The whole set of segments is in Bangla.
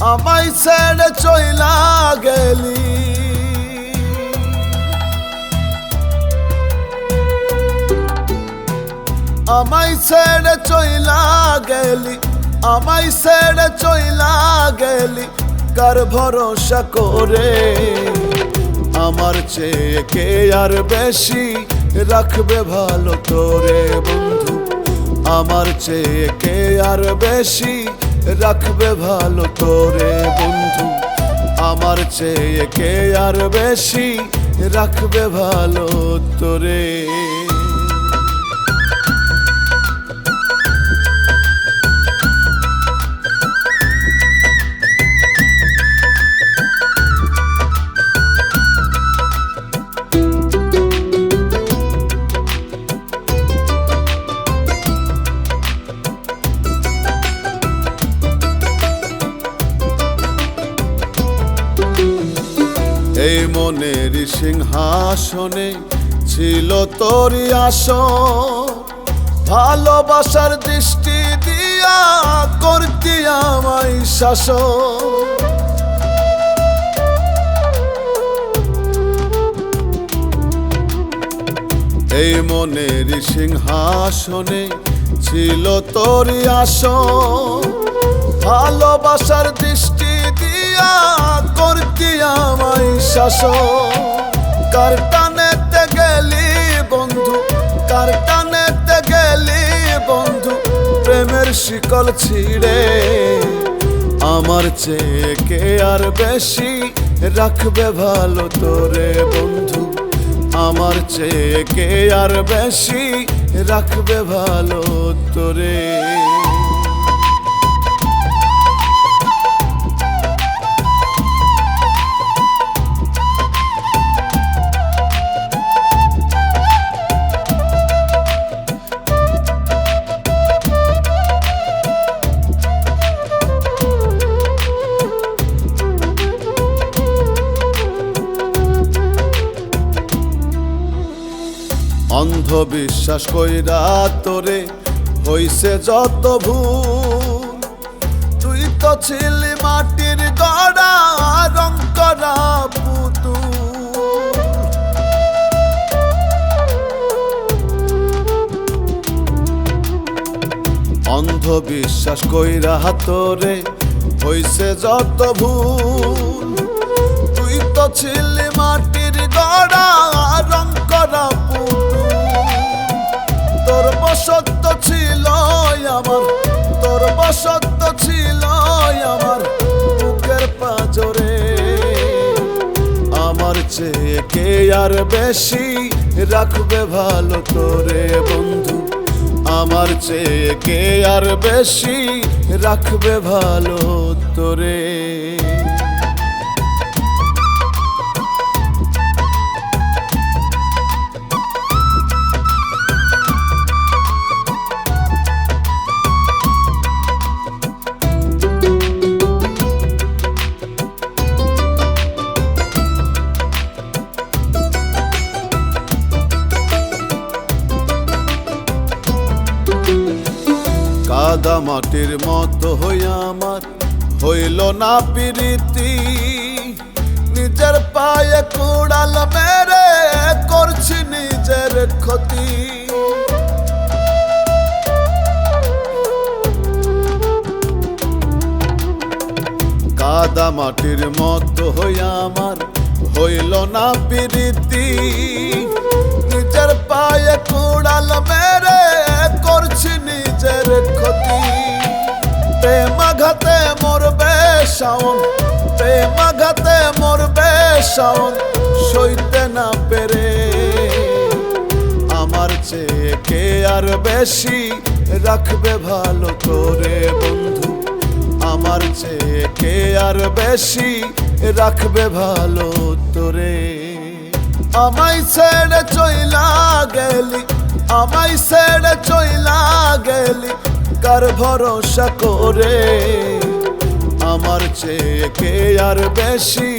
আমায় ছেড়ে চইলা গেলি, আমায় ছেড়ে চইলা গেলি, আমায় ছেড়ে চইলা গেলি কার ভরসা করে। আমার চেয়ে কে আর বেশি রাখবে ভালো তোরে বন্ধু, আমার চেয়ে কে আর বেশি রাখবে ভালো তোরে বন্ধু, আমার চেয়ে কে আর বেশি রাখবে ভালো তোরে। এই মনের সিংহাসনে ছিল তোরই আসন, ভালোবাসার দৃষ্টি দিয়া করতি আমায় শাসন। এই মনের সিংহাসনে ছিল তোরই আসন, ভালোবাসার দৃষ্টি দিয়া করতি আমায় শাসন। কার টানেতে গেলি বন্ধু, কার টানেতে গেলি বন্ধু প্রেমের শিকল ছিঁড়ে। আমার চেয়ে কে আর বেশি রাখবে ভালো তোরে বন্ধু, আমার চেয়ে কে আর বেশি রাখবে ভালো তোরে। অন্ধবিশ্বাস কইরা তোরে হইছে যত ভুল, তুই তো ছিলি মাটির গড়া রং করা পুতুল। অন্ধবিশ্বাস কইরা তোরে হইছে যত ভুল, তুই তো ছিলি মাটির গড়া রং করা পুতুল। তোর বসত ছিল আমার, তোর বসত ছিল আমার বুকের পাঁজরে। আমার চেয়ে কে আর বেশি রাখবে ভালো তোরে বন্ধু, আমার চেয়ে কে আর বেশি রাখবে ভালো তোরে। কাদা মাটির মতো হইয়া আমার হইল না প্রীতি, নিজের পায়ে কুড়াল মেরে করছি নিজের ক্ষতি। কাদা মাটির মতো হইয়া আমার হইল না প্রীতি, নিজের পায়ে কুড়াল মেরে করছি নিজের ক্ষতি। প্রেমাঘাতে মরবে শাওন, প্রেমাঘাতে মরবে শাওন সইতে না পেরে। আমার চেয়ে কে আর বেশি রাখবে ভালো তোরে বন্ধু, আমার চেয়ে কে আর বেশি রাখবে ভালো তোরে। আমায় ছেড়ে চইলা গেলি, আমায় ছেড়ে চইলা গেলি কার ভরসা করে। আমার চেয়ে কে আর বেশি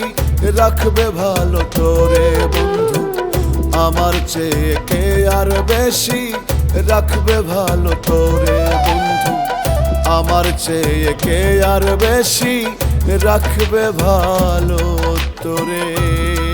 রাখবে ভালো তোরে বন্ধু, আমার চেয়ে কে আর বেশি রাখবে ভালো তোরে বন্ধু, আমার চেয়ে কে আর বেশি রাখবে ভালো তোরে।